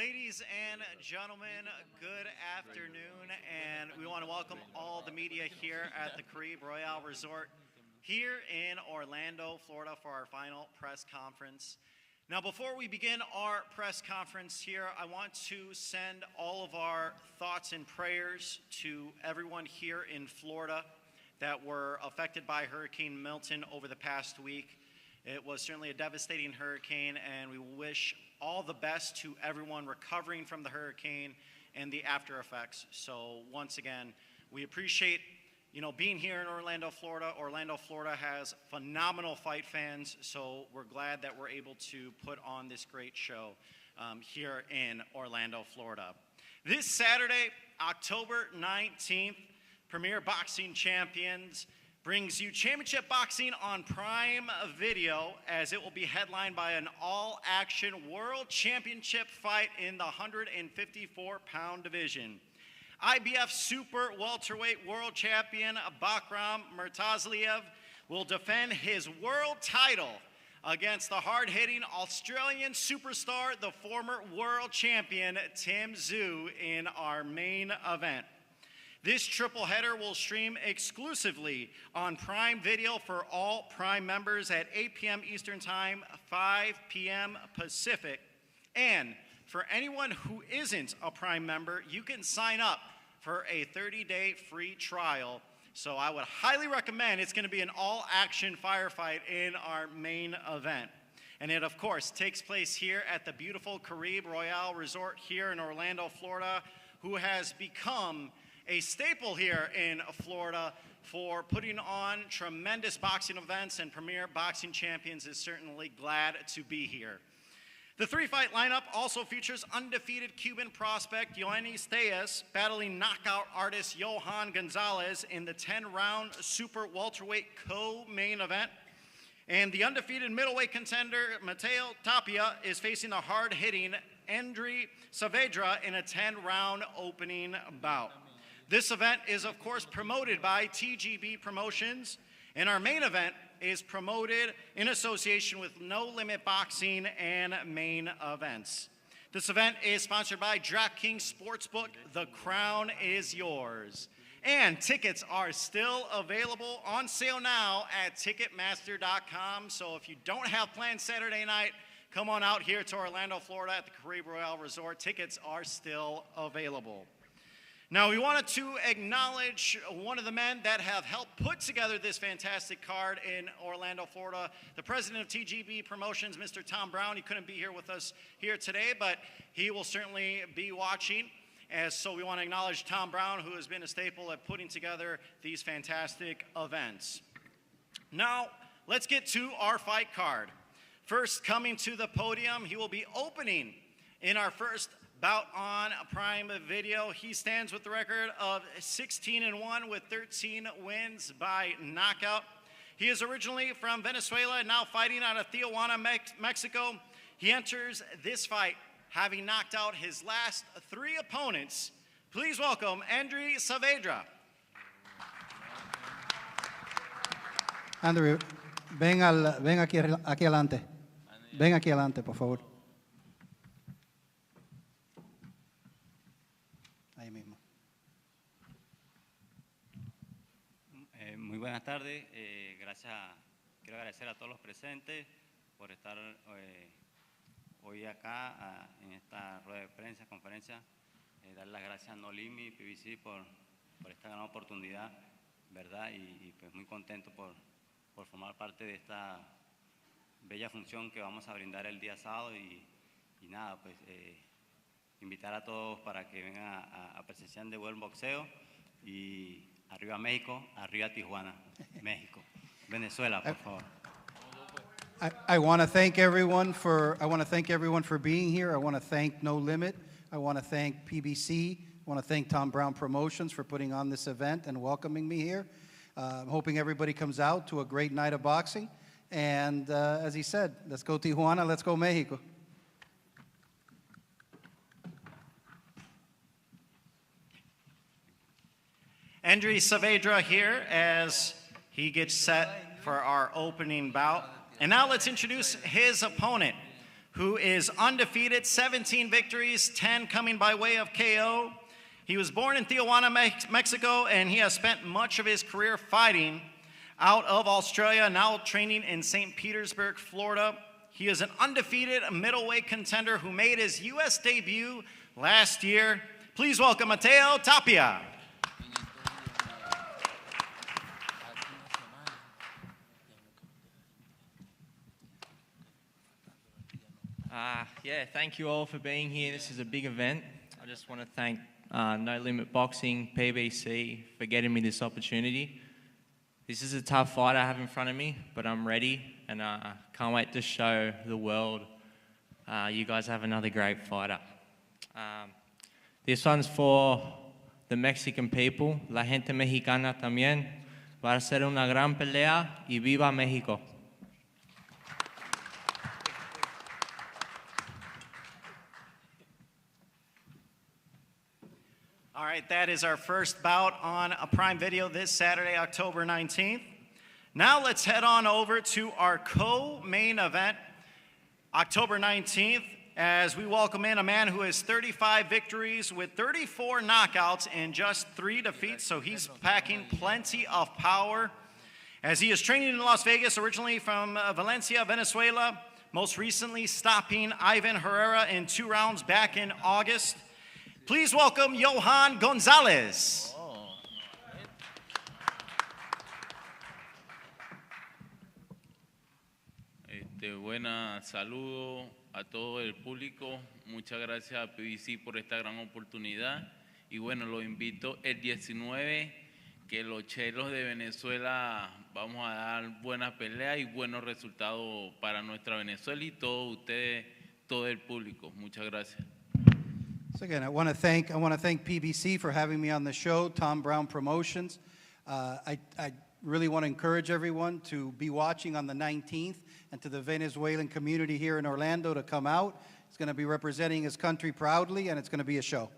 Ladies and gentlemen, good afternoon, and we want to welcome all the media here at the Caribe Royale Resort here in Orlando, Florida for our final press conference. Now, before we begin our press conference here, I want to send all of our thoughts and prayers to everyone here in Florida that were affected by Hurricane Milton over the past week. It was certainly a devastating hurricane, and we wish all the best to everyone recovering from the hurricane and the after effects. So once again, we appreciate being here in Orlando, Florida. Orlando, Florida has phenomenal fight fans, so we're glad that we're able to put on this great show here in Orlando, Florida. This Saturday, October 19th, Premier Boxing Champions brings you championship boxing on Prime Video, as it will be headlined by an all-action world championship fight in the 154-pound division. IBF Super Welterweight World Champion Bakhram Murtazaliev will defend his world title against the hard-hitting Australian superstar, the former world champion Tim Tszyu, in our main event. This triple header will stream exclusively on Prime Video for all Prime members at 8 p.m. Eastern Time, 5 p.m. Pacific. And for anyone who isn't a Prime member, you can sign up for a 30-day free trial. So I would highly recommend. It's going to be an all-action firefight in our main event. And it, of course, takes place here at the beautiful Caribe Royale Resort here in Orlando, Florida, who has become a staple here in Florida for putting on tremendous boxing events, and Premier Boxing Champions is certainly glad to be here. The three-fight lineup also features undefeated Cuban prospect Yoenis Tszyu battling knockout artist Johan Gonzalez in the 10-round Super Welterweight co-main event. And the undefeated middleweight contender Mateo Tapia is facing the hard-hitting Tszyu Saavedra in a 10-round opening bout. This event is, of course, promoted by TGB Promotions, and our main event is promoted in association with No Limit Boxing and Main Events. This event is sponsored by DraftKings Sportsbook. The crown is yours. And tickets are still available on sale now at Ticketmaster.com. So if you don't have plans Saturday night, come on out here to Orlando, Florida at the Caribe Royale Resort. Tickets are still available. Now, we wanted to acknowledge one of the men that have helped put together this fantastic card in Orlando, Florida, the president of TGB Promotions, Mr. Tom Brown. He couldn't be here with us here today, but he will certainly be watching. So we want to acknowledge Tom Brown, who has been a staple at putting together these fantastic events. Now, let's get to our fight card. First, coming to the podium, he will be opening in our first bout on Prime Video. He stands with the record of 16-1 with 13 wins by knockout. He is originally from Venezuela and now fighting out of Tijuana, Mexico. He enters this fight having knocked out his last 3 opponents. Please welcome Tszyu Saavedra. Andrew, ven aquí adelante. Ven aquí adelante, por favor. Muy buenas tardes, quiero agradecer a todos los presentes por estar hoy acá en esta rueda de prensa, conferencia, dar las gracias a No Limit, PBC por esta gran oportunidad, ¿verdad? Y pues muy contento por formar parte de esta bella función que vamos a brindar el día sábado y nada, pues invitar a todos para que vengan a presenciar de buen boxeo y arriba México, arriba Tijuana, México. Venezuela, por favor. I want to thank everyone for being here. I want to thank No Limit. I want to thank PBC. I want to thank Tom Brown Promotions for putting on this event and welcoming me here. I'm hoping everybody comes out to a great night of boxing. And as he said, let's go Tijuana, let's go Mexico. Tszyu Saavedra here as he gets set for our opening bout. And now let's introduce his opponent. who is undefeated, 17 victories, 10 coming by way of KO. He was born in Tijuana, Mexico, and he has spent much of his career fighting out of Australia, now training in St. Petersburg, Florida. He is an undefeated middleweight contender who made his U.S. debut last year. Please welcome Mateo Tapia. Yeah, thank you all for being here. This is a big event. I just want to thank No Limit Boxing, PBC, for getting me this opportunity. This is a tough fight I have in front of me, but I'm ready, and can't wait to show the world you guys have another great fighter. This one's for the Mexican people, la gente mexicana también. Va a ser una gran pelea y viva México. All right, that is our first bout on a Prime Video this Saturday, October 19th. Now let's head on over to our co-main event, October 19th, as we welcome in a man who has 35 victories with 34 knockouts and just 3 defeats, so he's packing plenty of power. As he is training in Las Vegas, originally from Valencia, Venezuela, most recently stopping Ivan Herrera in 2 rounds back in August. Please welcome Johan Gonzalez. Buenas, saludo a todo el público. Muchas gracias a PBC por esta gran oportunidad. Y bueno, los invito el 19, que los chelos de Venezuela vamos a dar buenas peleas y buenos resultados para nuestra Venezuela y todos ustedes, todo el público. Muchas gracias. So again, I want to thank PBC for having me on the show, Tom Brown Promotions. I really want to encourage everyone to be watching on the 19th, and to the Venezuelan community here in Orlando to come out. He's going to be representing his country proudly, and it's going to be a show.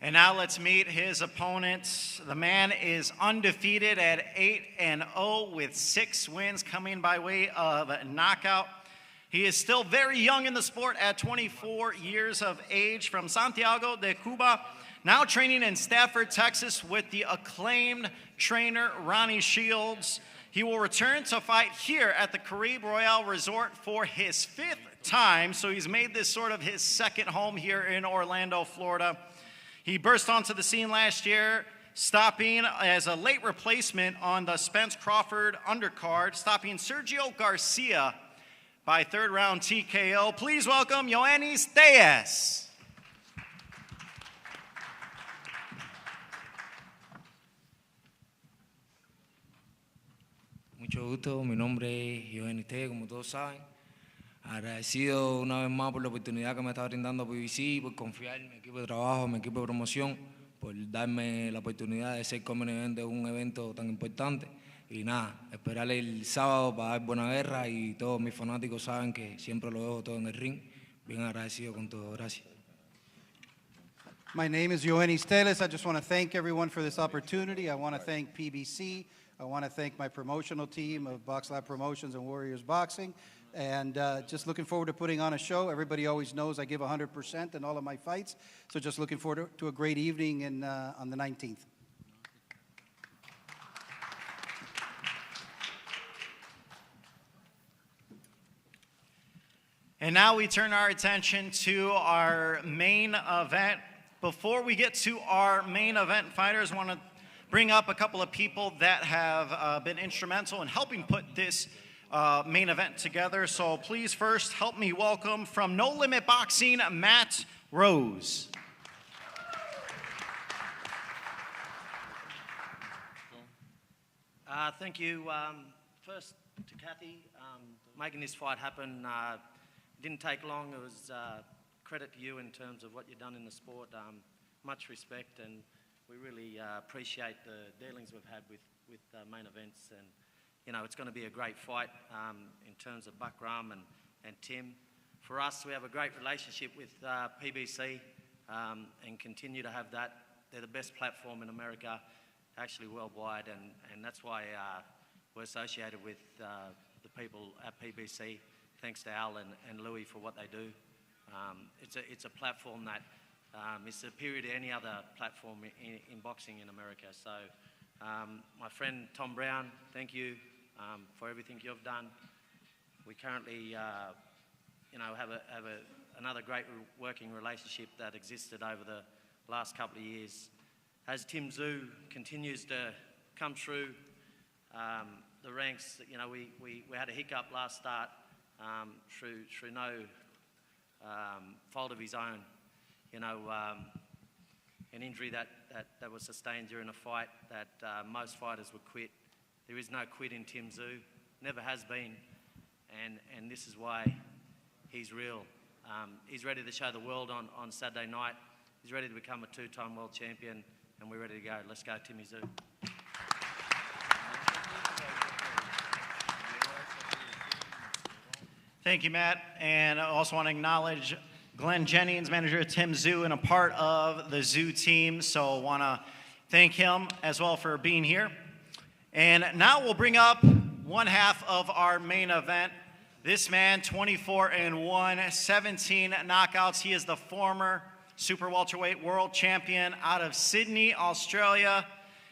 And now let's meet his opponent. The man is undefeated at 8-0 with 6 wins coming by way of knockout. He is still very young in the sport at 24 years of age, from Santiago de Cuba, now training in Stafford, Texas with the acclaimed trainer Ronnie Shields. He will return to fight here at the Caribe Royale Resort for his 5th time, so he's made this sort of his second home here in Orlando, Florida. He burst onto the scene last year, stopping as a late replacement on the Spence Crawford undercard, stopping Sergio Garcia by 3rd round TKO. Please welcome Ioannis Tszyu. Mucho gusto, mi nombre es Ioannis Tszyu, como todos saben. Agradecido una vez más por la oportunidad que me está brindando PBC, por confiar en mi equipo de trabajo, en mi equipo de promoción, por darme la oportunidad de ser como evento de un evento tan importante. Y nada, esperar el sábado para dar buena guerra, y todos mis fanáticos saben que siempre lo dejo todo en el ring. Bien agradecido con todo. Gracias. My name is Ioannis Tszyu. I just want to thank everyone for this opportunity. I want to thank PBC. I want to thank my promotional team of Box Lab Promotions and Warriors Boxing. And just looking forward to putting on a show. Everybody always knows I give 100% in all of my fights. So just looking forward to a great evening on the 19th. And now we turn our attention to our main event. Before we get to our main event fighters, I want to bring up a couple of people that have been instrumental in helping put this main event together. So please first help me welcome from No Limit Boxing, Matt Rose. Thank you. First to Kathy, making this fight happen. Didn't take long. It was credit to you in terms of what you've done in the sport. Much respect, and we really appreciate the dealings we've had with main events. And you know, it's going to be a great fight in terms of Bakhram and Tim. For us, we have a great relationship with PBC and continue to have that. They're the best platform in America actually worldwide, and that's why we're associated with the people at PBC. Thanks to Al and Louis for what they do. It's a platform that is superior to any other platform in boxing in America. So my friend Tom Brown, thank you for everything you've done. We currently have another great working relationship that existed over the last couple of years. As Tim Tszyu continues to come through the ranks, we had a hiccup last start through no fault of his own. An injury that was sustained during a fight that most fighters would quit. There is no quit in Tim Tszyu, never has been, and this is why he's real. He's ready to show the world on Saturday night. He's ready to become a two-time world champion, and we're ready to go. Let's go, Tim Tszyu. Thank you, Matt. And I also want to acknowledge Glenn Jennings, manager of Tim Tszyu, and a part of the Tszyu team. So I want to thank him as well for being here. And now we'll bring up one half of our main event. This man, 24-1, 17 knockouts. He is the former super welterweight world champion out of Sydney, Australia.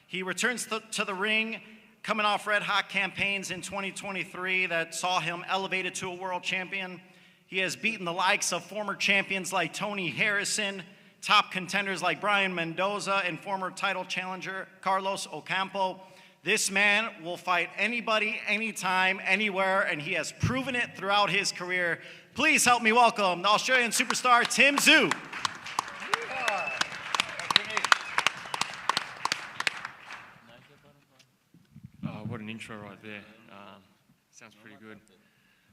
He returns to the ring coming off red-hot campaigns in 2023 that saw him elevated to a world champion. He has beaten the likes of former champions like Tony Harrison, top contenders like Brian Mendoza, and former title challenger Carlos Ocampo. This man will fight anybody, anytime, anywhere, and he has proven it throughout his career. Please help me welcome the Australian superstar, Tim Tszyu. What an intro right there. Sounds pretty good.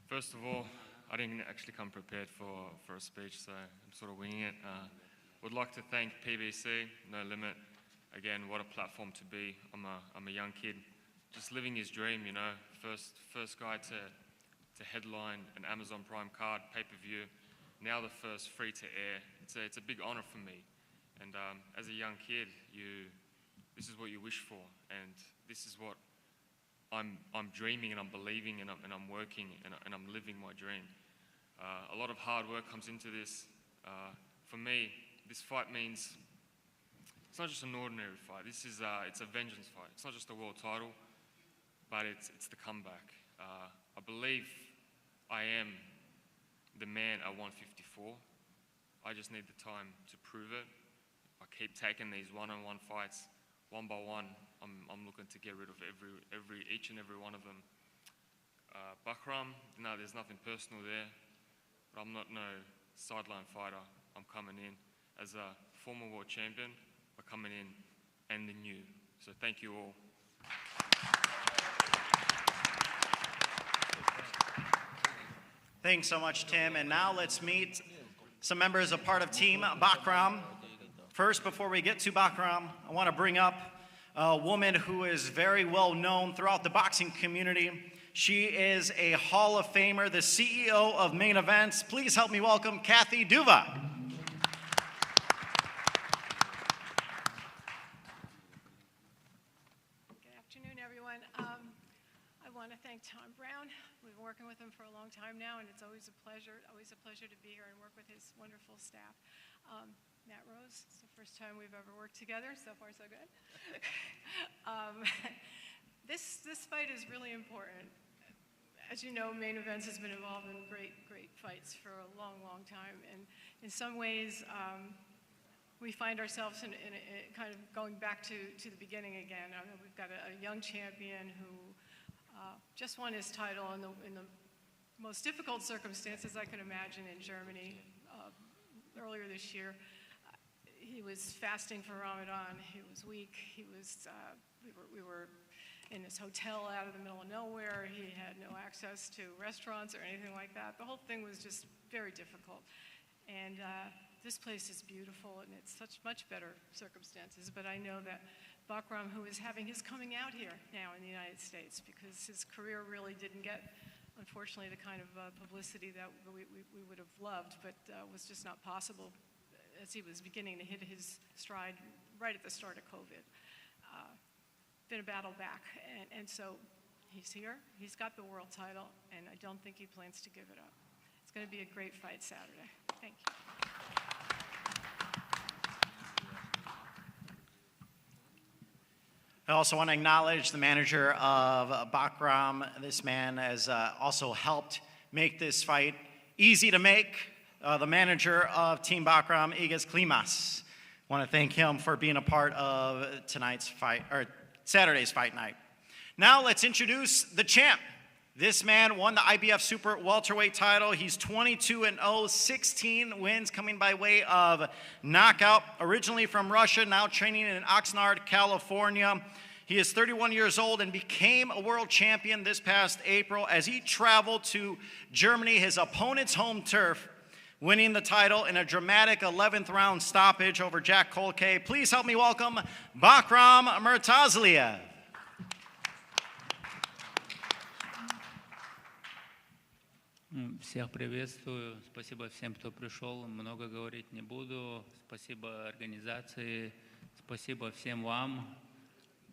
First of all, I didn't actually come prepared for a speech, so I'm sort of winging it. Would like to thank PBC, No Limit. Again, what a platform to be. I'm a young kid, just living his dream, First guy to headline an Amazon Prime card, pay-per-view. Now the first free-to-air. It's a big honor for me. And as a young kid, this is what you wish for, and this is what I'm dreaming, and I'm believing, and I'm working, and I'm living my dream. A lot of hard work comes into this. For me, this fight means it's not just an ordinary fight. It's a vengeance fight. It's not just a world title, but it's the comeback. I believe I am the man at 154. I just need the time to prove it. I keep taking these one-on-one fights, one by one. I'm looking to get rid of each and every one of them. Bakhram, no, there's nothing personal there, but I'm not no sideline fighter. I'm coming in as a former world champion, but coming in and the new. So thank you all. Thanks so much, Tim. And now let's meet some members of part of Team Bakhram. First, before we get to Bakhram, I want to bring up a woman who is very well known throughout the boxing community. She is a Hall of Famer, the CEO of Main Events. Please help me welcome Kathy Duva. Good afternoon, everyone. I want to thank Tom Brown. We've been working with him for a long time now, and it's always a pleasure to be here and work with his wonderful staff. Matt Rose, it's the first time we've ever worked together. So far, so good. This fight is really important. As you know, Main Events has been involved in great fights for a long, long time. And in some ways, we find ourselves in kind of going back to the beginning again. I know we've got a young champion who just won his title in the most difficult circumstances I can imagine in Germany earlier this year. He was fasting for Ramadan. He was weak. We were in this hotel out of the middle of nowhere. He had no access to restaurants or anything like that. The whole thing was just very difficult. And this place is beautiful, and it's much better circumstances. But I know that Bakhram, who is having his coming out here now in the United States, because his career really didn't get, unfortunately, the kind of publicity that we would have loved, but was just not possible as he was beginning to hit his stride right at the start of COVID. been a battle back. And so he's here, he's got the world title, and I don't think he plans to give it up. It's going to be a great fight Saturday. Thank you. I also want to acknowledge the manager of Bakhram. This man has also helped make this fight easy to make. The manager of Team Bakhram, Igas Klimas. I want to thank him for being a part of tonight's fight, or Saturday's fight night. Now let's introduce the champ. This man won the IBF Super Welterweight title. He's 22-0, 16 wins coming by way of knockout. Originally from Russia, now training in Oxnard, California. He is 31 years old and became a world champion this past April as he traveled to Germany, his opponent's home turf, winning the title in a dramatic 11th round stoppage over Jack Kolke. Please help me welcome Bakhram Murtazaliev. Всех приветствую. Спасибо всем, кто пришел. Много говорить не буду. Спасибо организации. Спасибо всем вам.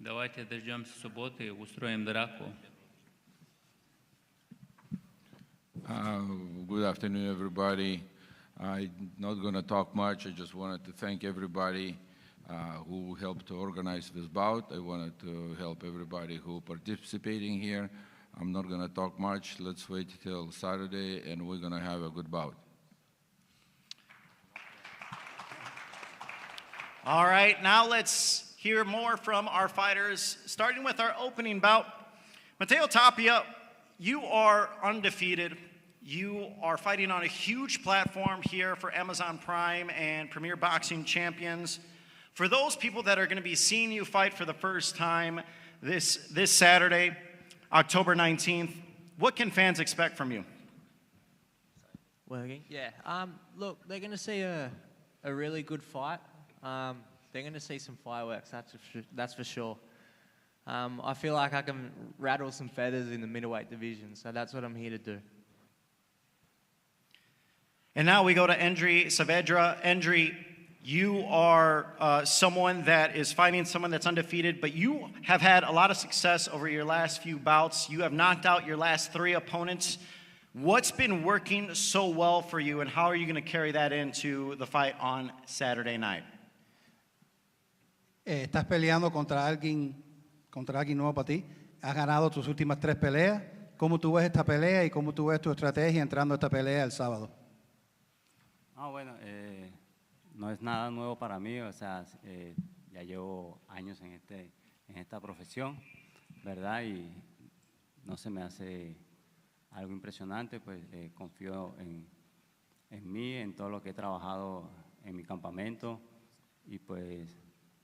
Давайте дождемся субботы и устроим драку. Good afternoon, everybody. I'm not going to talk much. I just wanted to thank everybody who helped to organize this bout. I wanted to help everybody who participating here. I'm not going to talk much. Let's wait till Saturday, and we're going to have a good bout. All right, now let's hear more from our fighters, starting with our opening bout. Matteo Tapia, you are undefeated. You are fighting on a huge platform here for Amazon Prime and Premier Boxing Champions. For those people that are going to be seeing you fight for the first time this Saturday, October 19th, what can fans expect from you? Yeah. Look, they're going to see a really good fight. They're going to see some fireworks, that's for sure. I feel like I can rattle some feathers in the middleweight division, so that's what I'm here to do. And now we go to Endri Saavedra. Endri, you are someone that is fighting someone that's undefeated, but you have had a lot of success over your last few bouts. You have knocked out your last 3 opponents. What's been working so well for you, and how are you going to carry that into the fight on Saturday night? Estás peleando contra alguien nuevo para ti. Has ganado tus últimas 3 peleas. ¿Cómo tú ves esta pelea y cómo tú ves tu estrategia entrando a esta pelea el sábado? Bueno, no es nada nuevo para mí, o sea, ya llevo años en esta profesión, ¿verdad? Y no se me hace algo impresionante, pues confío en mí, en todo lo que he trabajado en mi campamento y pues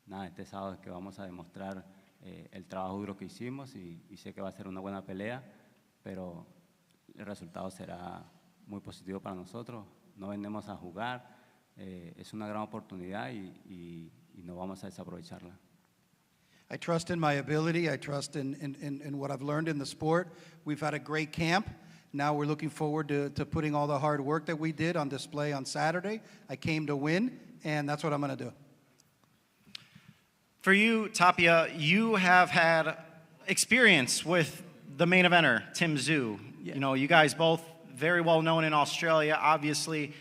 nada, este sábado es que vamos a demostrar el trabajo duro que hicimos y sé que va a ser una buena pelea, pero el resultado será muy positivo para nosotros. No venimos a jugar, es una gran oportunidad y no vamos a desaprovecharla. I trust in my ability. I trust in what I've learned in the sport. We've had a great camp. Now we're looking forward to putting all the hard work that we did on display on Saturday. I came to win, and that's what I'm going to do. For you, Tapia, you have had experience with the main eventer, Tim Tszyu. Yeah. You know, you guys both very well known in Australia, obviously.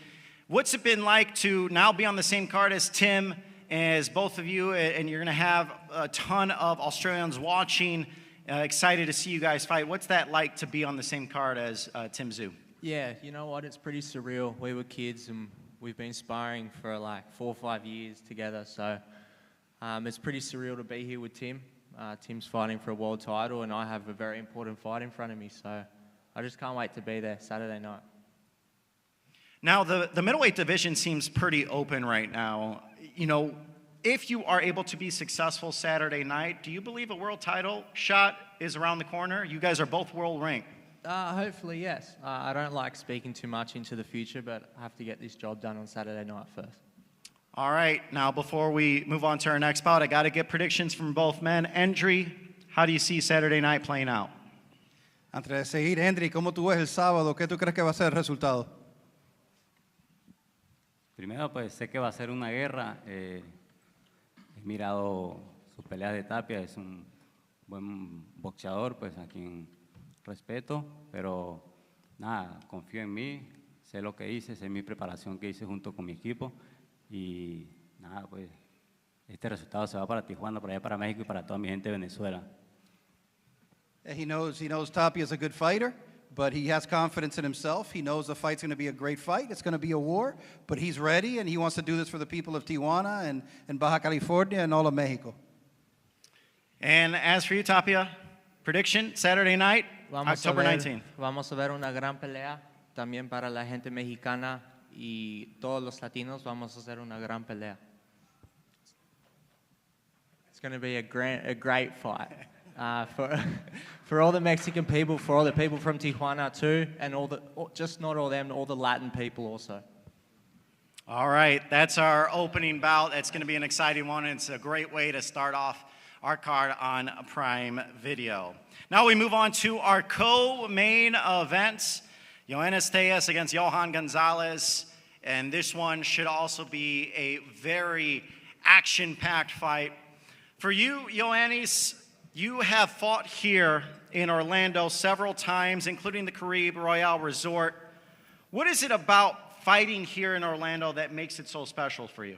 What's it been like to now be on the same card as Tim, as both of you, and you're going to have a ton of Australians watching, excited to see you guys fight. What's that like to be on the same card as Tim Tszyu? Yeah, you know what? It's pretty surreal. We were kids and we've been sparring for like 4 or 5 years together, so it's pretty surreal to be here with Tim. Tim's fighting for a world title, and I have a very important fight in front of me, so I just can't wait to be there Saturday night. Now, the middleweight division seems pretty open right now. You know, if you are able to be successful Saturday night, do you believe a world title shot is around the corner? You guys are both world ranked. Hopefully, yes. I don't like speaking too much into the future, but I have to get this job done on Saturday night first. All right, now before we move on to our next bout, I got to get predictions from both men. Endri, how do you see Saturday night playing out? Antes de seguir, Endri, ¿cómo tú ves el sábado? ¿Qué tú crees que va a ser el resultado? Primero, pues sé que va a ser una guerra. He mirado sus peleas de Tapia, es un buen boxeador, pues a quien respeto, pero nada, confío en mí, sé lo que hice, sé mi preparación que hice junto con mi equipo y nada, pues este resultado se va para Tijuana, para allá para México y para toda mi gente de Venezuela. He knows Tapia is a good fighter, but he has confidence in himself. He knows the fight's going to be a great fight. It's going to be a war, but he's ready, and he wants to do this for the people of Tijuana and Baja California and all of Mexico. And as for you, Tapia, prediction, Saturday night, October 19th. Vamos a ver una gran pelea también para la gente mexicana y todos los latinos. Vamos a hacer una gran pelea. It's going to be a great fight. For all the Mexican people, for all the people from Tijuana too, and just not all them, all the Latin people also. All right, that's our opening bout. It's going to be an exciting one, and it's a great way to start off our card on Prime Video. Now we move on to our co-main events. Yoenis Tszyu against Johan Gonzalez, and this one should also be a very action-packed fight. For you, Yoenis, you have fought here in Orlando several times, including the Caribe Royale Resort. What is it about fighting here in Orlando that makes it so special for you?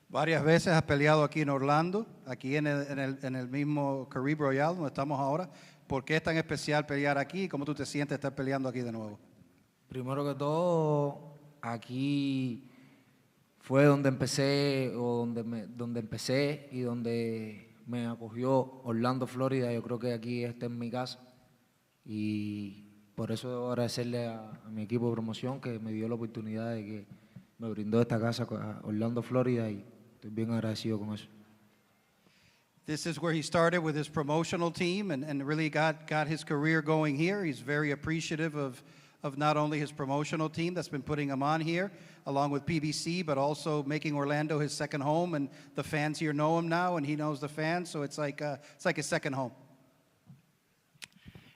Varias veces has peleado aquí en Orlando, aquí en el mismo Caribe Royale, donde estamos ahora. ¿Por qué es tan especial pelear aquí? ¿Cómo tú te sientes estar peleando aquí de nuevo? Primero que todo, aquí fue donde empecé, donde empecé y donde me acogió Orlando, Florida. Yo creo que aquí esta es mi casa y por eso debo agradecerle a mi equipo de promoción que me dio la oportunidad de que me brindó esta casa a Orlando, Florida, y estoy bien agradecido con eso. This is where he started with his promotional team and really got his career going here. He's very appreciative of not only his promotional team that's been putting him on here, along with PBC, but also making Orlando his second home, and the fans here know him now, and he knows the fans, so it's like his second home.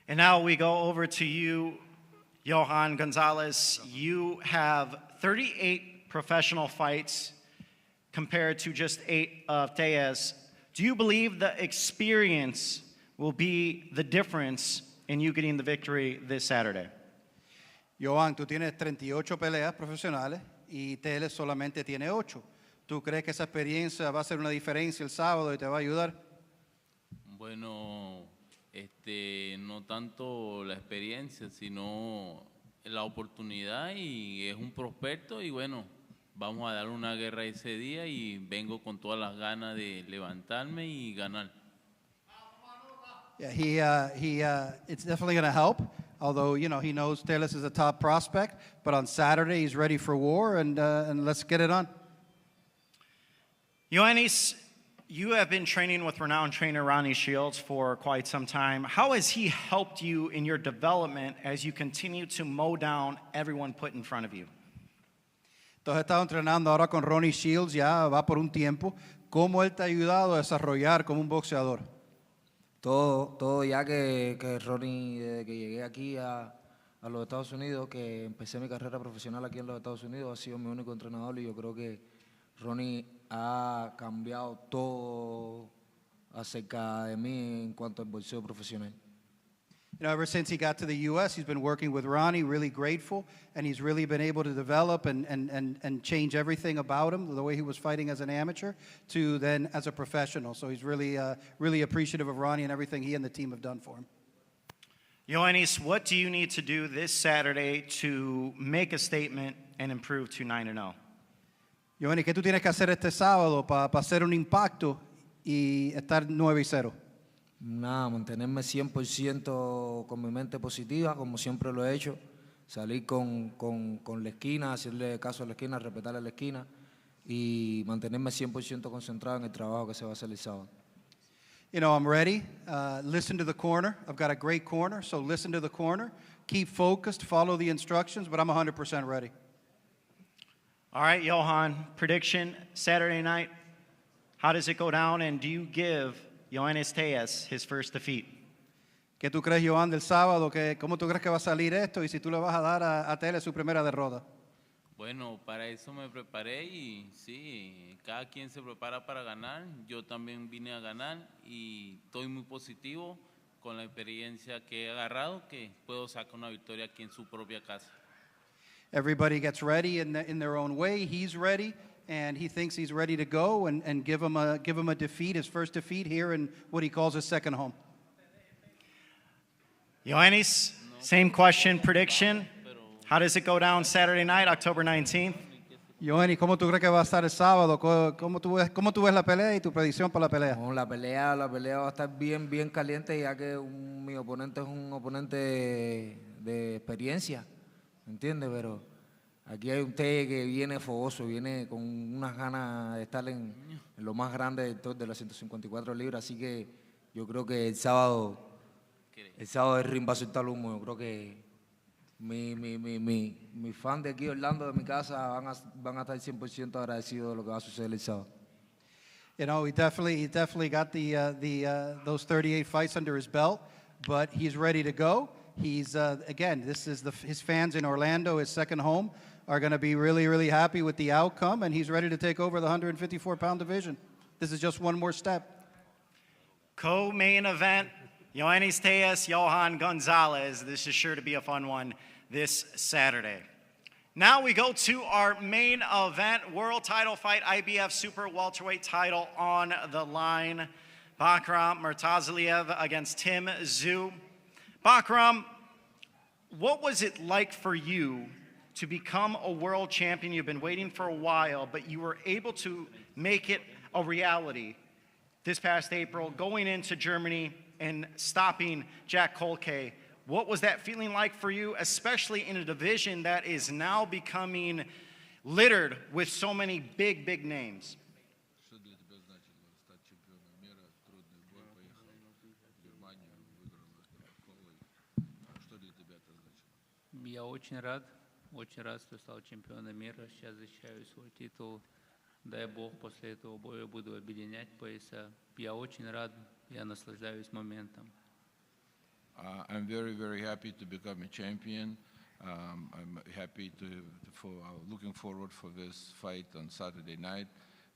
And now we go over to you, Johan Gonzalez. You have 38 professional fights compared to just 8 of Tszyu. Do you believe the experience will be the difference in you getting the victory this Saturday? Johan, tú tienes 38 peleas profesionales y Tele solamente tiene 8. ¿Tú crees que esa experiencia va a hacer una diferencia el sábado y te va a ayudar? Bueno, no tanto la experiencia, sino la oportunidad, y es un prospecto y bueno, vamos a dar una guerra ese día y vengo con todas las ganas de levantarme y ganar. Yeah, it's definitely going to help. Although, you know, he knows Teles is a top prospect, but on Saturday he's ready for war, and let's get it on. Yoenis, you have been training with renowned trainer Ronnie Shields for quite some time. How has he helped you in your development as you continue to mow down everyone put in front of you? Tú has estado entrenando ahora con Ronnie Shields, ya va por un tiempo. ¿Cómo él te ha ayudado a desarrollar como un boxeador? Todo ya que Ronnie, desde que llegué aquí a los Estados Unidos, que empecé mi carrera profesional aquí en los Estados Unidos, ha sido mi único entrenador, y yo creo que Ronnie ha cambiado todo acerca de mí en cuanto al boxeo profesional. You know, ever since he got to the U.S., he's been working with Ronnie, really grateful, and he's really been able to develop and change everything about him, the way he was fighting as an amateur to then as a professional. So he's really appreciative of Ronnie and everything he and the team have done for him. Yoenis, what do you need to do this Saturday to make a statement and improve to 9-0? Yoenis, ¿qué tú tienes que hacer este sábado para hacer un impacto y estar 9-0? Nada, mantenerme 100% con mi mente positiva, como siempre lo he hecho. Salir con la esquina, hacerle caso a la esquina, respetarle a la esquina y mantenerme 100% concentrado en el trabajo que se va a hacer el sábado. You know, I'm ready. Listen to the corner. I've got a great corner, so listen to the corner. Keep focused, follow the instructions, but I'm 100% ready. All right, Johan, prediction Saturday night. How does it go down, and do you give Yoenis Tszyu his first defeat? ¿Qué tú crees, Johan, del sábado? ¿Cómo tú crees que va a salir esto? Y si tú le vas a dar a Tele su primera derrota. Bueno, para eso me preparé y sí, cada quien se prepara para ganar. Yo también vine a ganar y estoy muy positivo con la experiencia que he agarrado, que puedo sacar una victoria aquí en su propia casa. Everybody gets ready in their own way. He's ready, and he thinks he's ready to go and give him a defeat, his first defeat here in what he calls his second home. Ioannis, same question, prediction. How does it go down Saturday night, October 19th? Ioannis, ¿cómo tú crees que va a estar el sábado? ¿Cómo tú ves la pelea y tu predicción para la pelea? No, la pelea va a estar bien, bien caliente, ya que mi oponente es un oponente de experiencia, ¿entiendes? Pero aquí hay un Tszyu que viene fogoso, viene con unas ganas de estar en lo más grande de las 154 libras, así que yo creo que el sábado el ring va a soltar humo. Yo creo que mi fan de aquí, Orlando, de mi casa, van a estar 100% agradecidos de lo que va a suceder el sábado. You know, he definitely got those 38 fights under his belt, but he's ready to go. He's again, this is his fans in Orlando, his second home, are going to be really, really happy with the outcome, and he's ready to take over the 154-pound division. This is just one more step. Co-main event, Ioannis Tszyu, Johan Gonzalez. This is sure to be a fun one this Saturday. Now we go to our main event, world title fight, IBF Super Welterweight title on the line. Bakhram Murtazaliev against Tim Tszyu. Bakhram, what was it like for you to become a world champion? You've been waiting for a while, but you were able to make it a reality this past April, going into Germany and stopping Jack Kolke. What was that feeling like for you, especially in a division that is now becoming littered with so many big, big names? Я очень рад, что стал чемпионом мира. Сейчас защищаю свой титул. Дай Бог, после этого боя буду объединять пояса. Я очень рад, я наслаждаюсь моментом. I'm very, very happy to become a champion. I'm happy looking forward for this fight on Saturday night.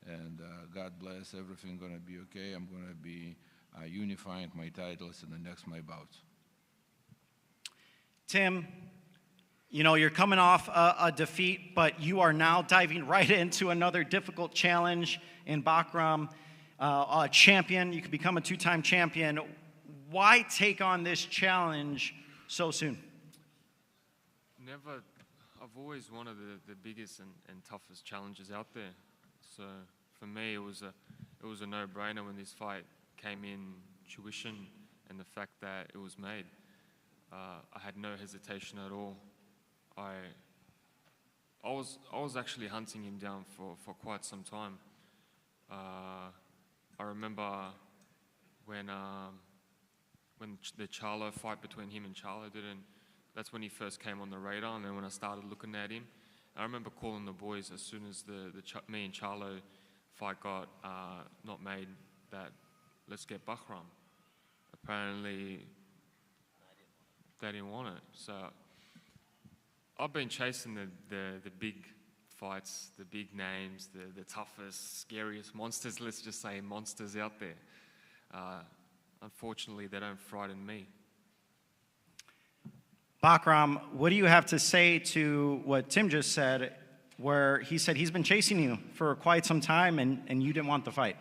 And God bless, everything going to be okay. I'm going to be unifying my titles in the next my bouts. Tim, you know, you're coming off a defeat, but you are now diving right into another difficult challenge in Bakhram, a champion. You could become a two-time champion. Why take on this challenge so soon? I've always wanted the biggest and toughest challenges out there. So for me, it was a no-brainer when this fight came in tuition and the fact that it was made. I had no hesitation at all. I was actually hunting him down for quite some time. I remember when the Charlo fight between him and Charlo that's when he first came on the radar, and then when I started looking at him, I remember calling the boys as soon as me and Charlo fight got not made, that let's get Bakhram. Apparently they didn't want it. So I've been chasing the big fights, the big names, the toughest, scariest monsters, let's just say monsters out there. Unfortunately, they don't frighten me. Bakhram, what do you have to say to what Tim just said, where he said he's been chasing you for quite some time and you didn't want the fight?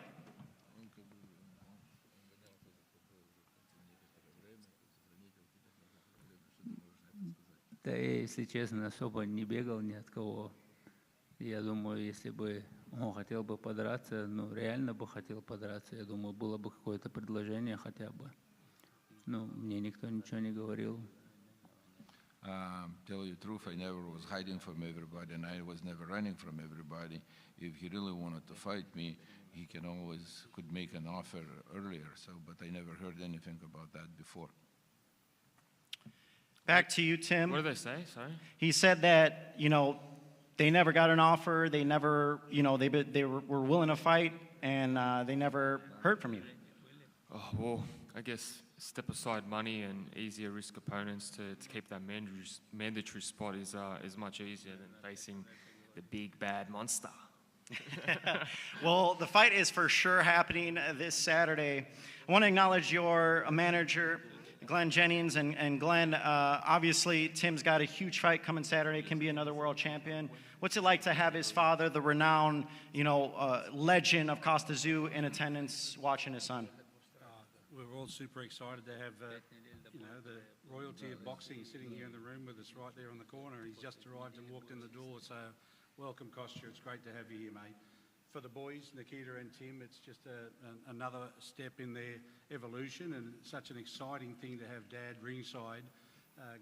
Да, я, если честно, особо не бегал ни от кого. Я думаю, если бы он хотел бы подраться, ну, реально бы хотел подраться, я думаю, было бы какое-то предложение хотя бы. Ну, мне никто ничего не говорил. Tell you the truth, I never was hiding from everybody, and I was never running from everybody. If he really wanted to fight me, he could make an offer earlier. But I never heard anything about that before. Back to you, Tim. What did they say? Sorry. He said that, you know, they never got an offer. They never, you know, they were willing to fight, and they never heard from you. Oh, well, I guess step aside money and easier risk opponents to keep that mandatory spot is much easier than facing the big bad monster. Well, the fight is for sure happening this Saturday. I want to acknowledge your manager, Glenn Jennings. And Glenn, obviously, Tim's got a huge fight coming Saturday, can be another world champion. What's it like to have his father, the renowned, legend of Costa Tszyu, in attendance watching his son? We're all super excited to have, the royalty of boxing sitting here in the room with us right there on the corner. He's just arrived and walked in the door, so welcome, Kostya. It's great to have you here, mate. For the boys, Nikita and Tim, it's just another step in their evolution, and such an exciting thing to have Dad ringside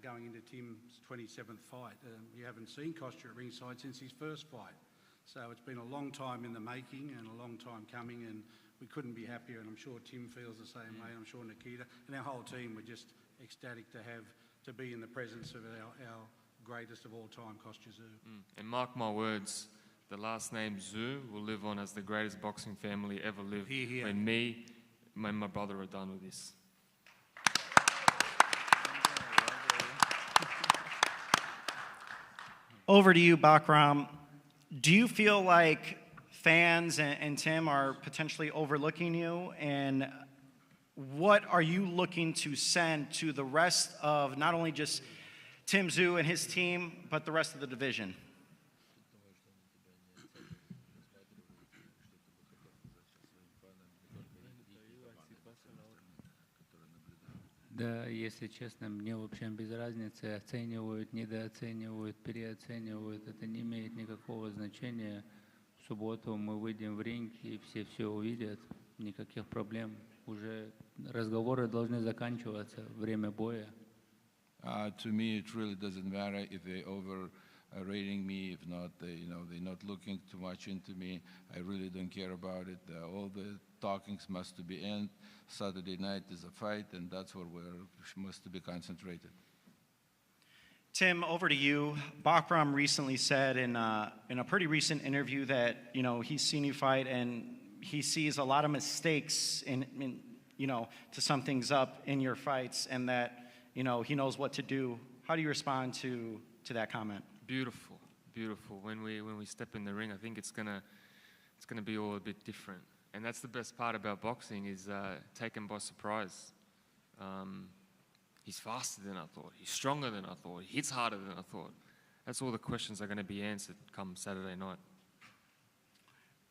going into Tim's 27th fight. You haven't seen Kostya at ringside since his first fight. So it's been a long time in the making and a long time coming, and we couldn't be happier, and I'm sure Tim feels the same way, I'm sure Nikita, and our whole team were just ecstatic to be in the presence of our greatest of all time, Kostya Tszyu. And mark my words, the last name Tszyu will live on as the greatest boxing family ever lived. When me and my brother are done with this. Over to you, Bakhram. Do you feel like fans and Tim are potentially overlooking you? And what are you looking to send to the rest of not only just Tim Tszyu and his team, but the rest of the division? Да, если честно, мне, в общем, без разницы, оценивают, недооценивают, переоценивают. Это не имеет никакого значения. В субботу мы выйдем в ринг, и все увидят. Никаких проблем. Уже разговоры должны заканчиваться. Время боя. To me, it really doesn't matter if they overrating me, if not, they're not looking too much into me. I really don't care about it. All the talkings must be end. Saturday night is a fight, and that's where we must be concentrated. Tim, over to you. Bakhram recently said in a pretty recent interview that he's seen you fight, and he sees a lot of mistakes to sum things up in your fights, and that he knows what to do. How do you respond to that comment? Beautiful, beautiful. When we step in the ring, I think it's gonna be all a bit different. And that's the best part about boxing, is taken by surprise. He's faster than I thought. He's stronger than I thought. He hits harder than I thought. That's all the questions are going to be answered come Saturday night.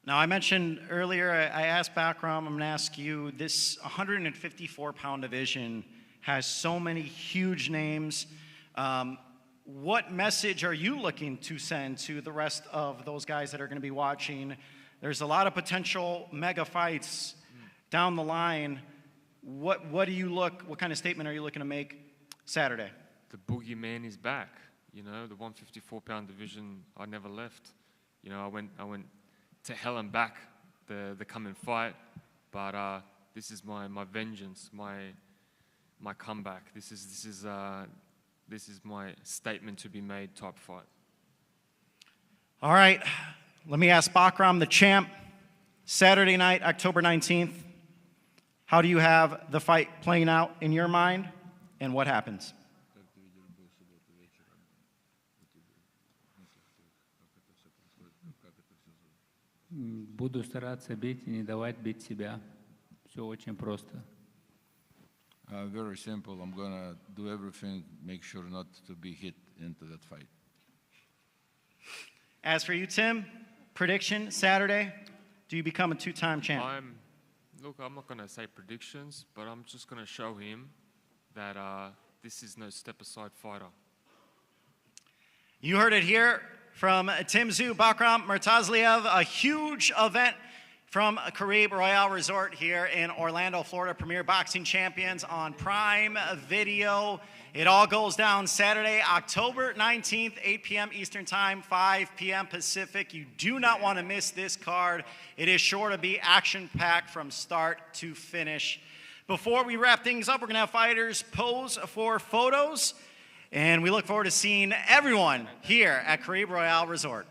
Now, I mentioned earlier, I asked Bakhram, I'm going to ask you, this 154-pound division has so many huge names. What message are you looking to send to the rest of those guys that are going to be watching? There's a lot of potential mega fights down the line. What kind of statement are you looking to make Saturday? The boogeyman is back. The 154-pound division, I never left. I went to hell and back the coming fight, but this is my vengeance, my comeback. This is my statement to be made type fight. All right, let me ask Bakhram, the champ, Saturday night, October 19th. How do you have the fight playing out in your mind, and what happens? Буду стараться бить и не давать бить себя. Все очень просто. Very simple. I'm going to do everything, make sure not to be hit into that fight. As for you, Tim, prediction Saturday, do you become a two-time champ? Look, I'm not going to say predictions, but I'm just going to show him that this is no step-aside fighter. You heard it here from Tim Tszyu, Bakhram Murtazaliev, a huge event from Caribe Royale Resort here in Orlando, Florida. Premier Boxing Champions on Prime Video. It all goes down Saturday, October 19th, 8 p.m. Eastern Time, 5 p.m. Pacific. You do not want to miss this card. It is sure to be action-packed from start to finish. Before we wrap things up, we're going to have fighters pose for photos. And we look forward to seeing everyone here at Caribe Royale Resort.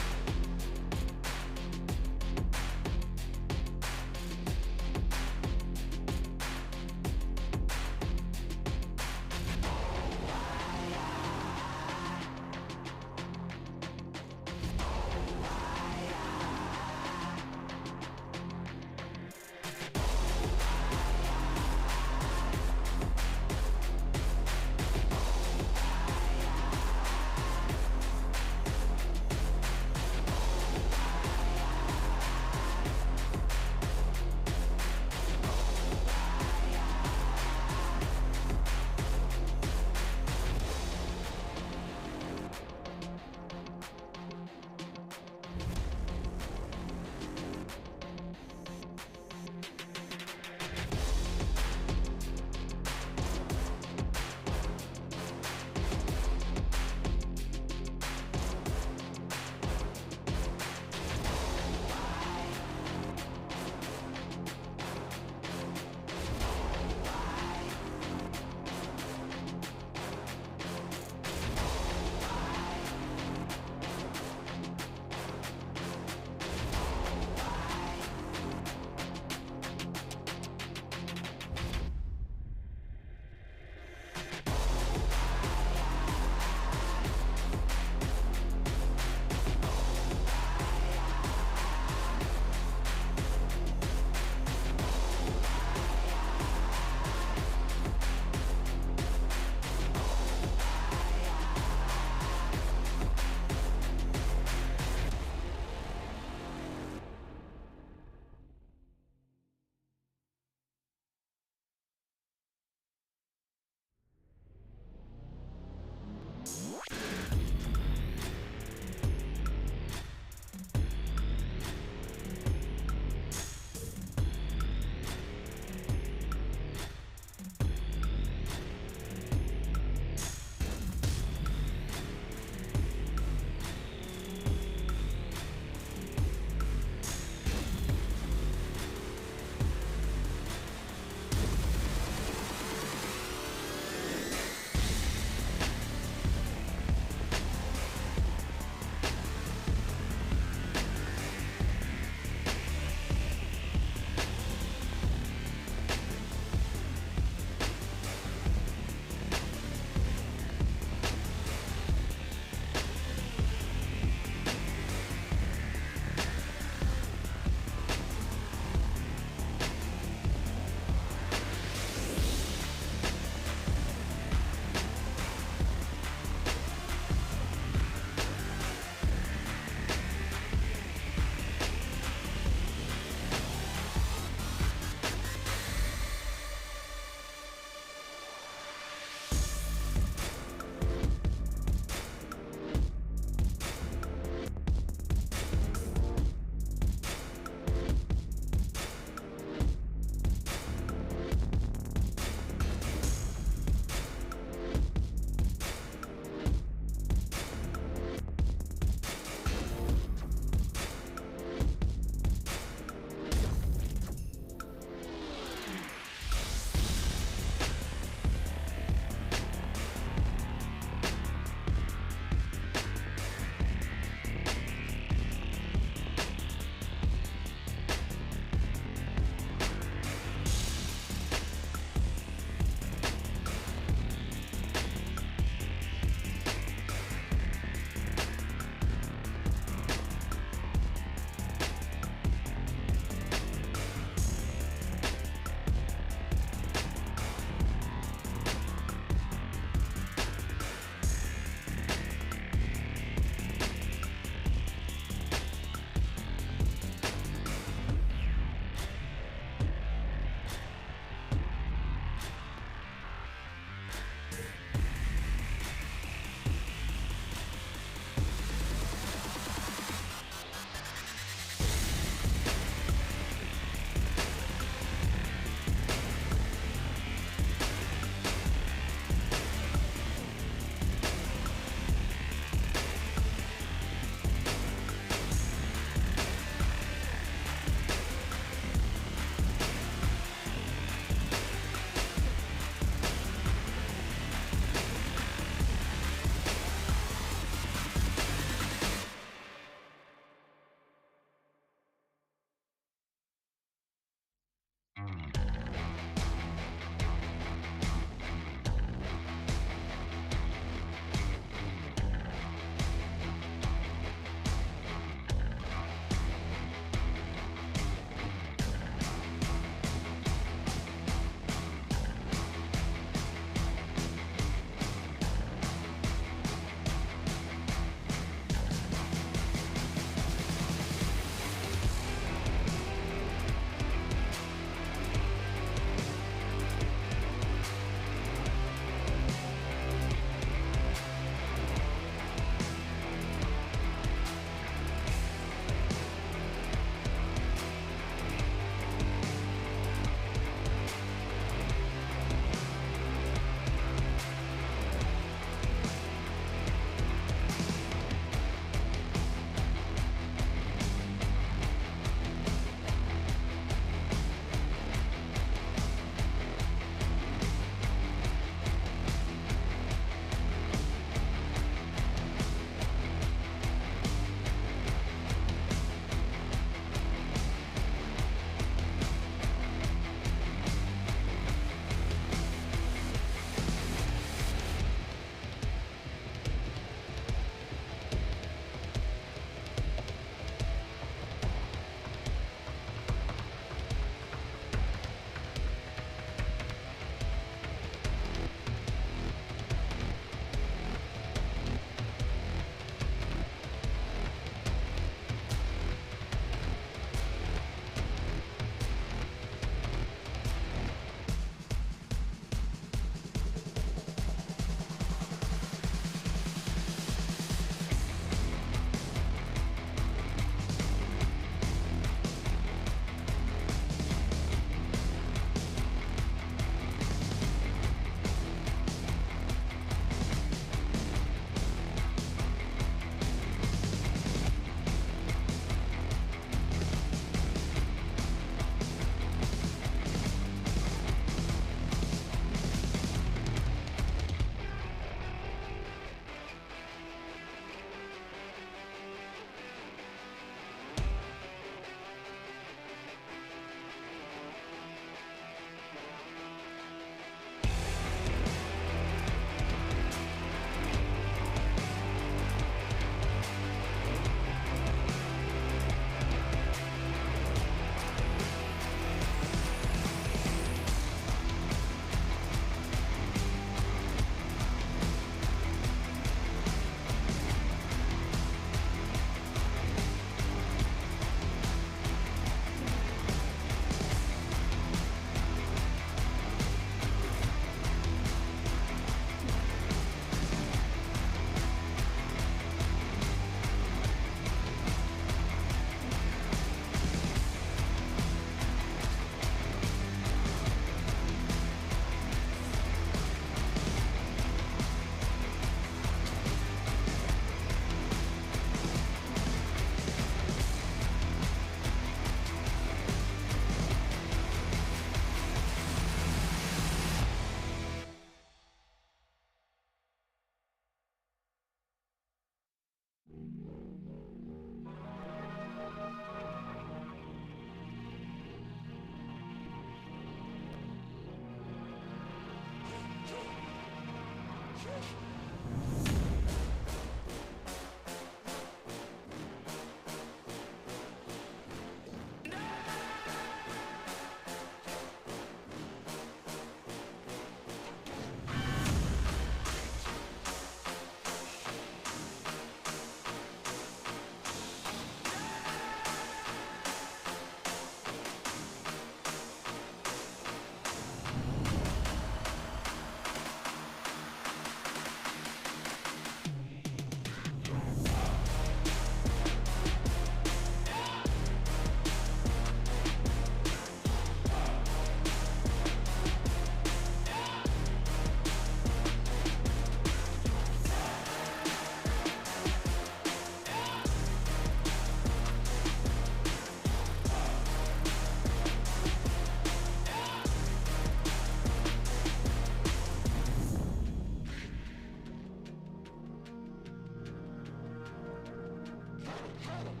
Hello.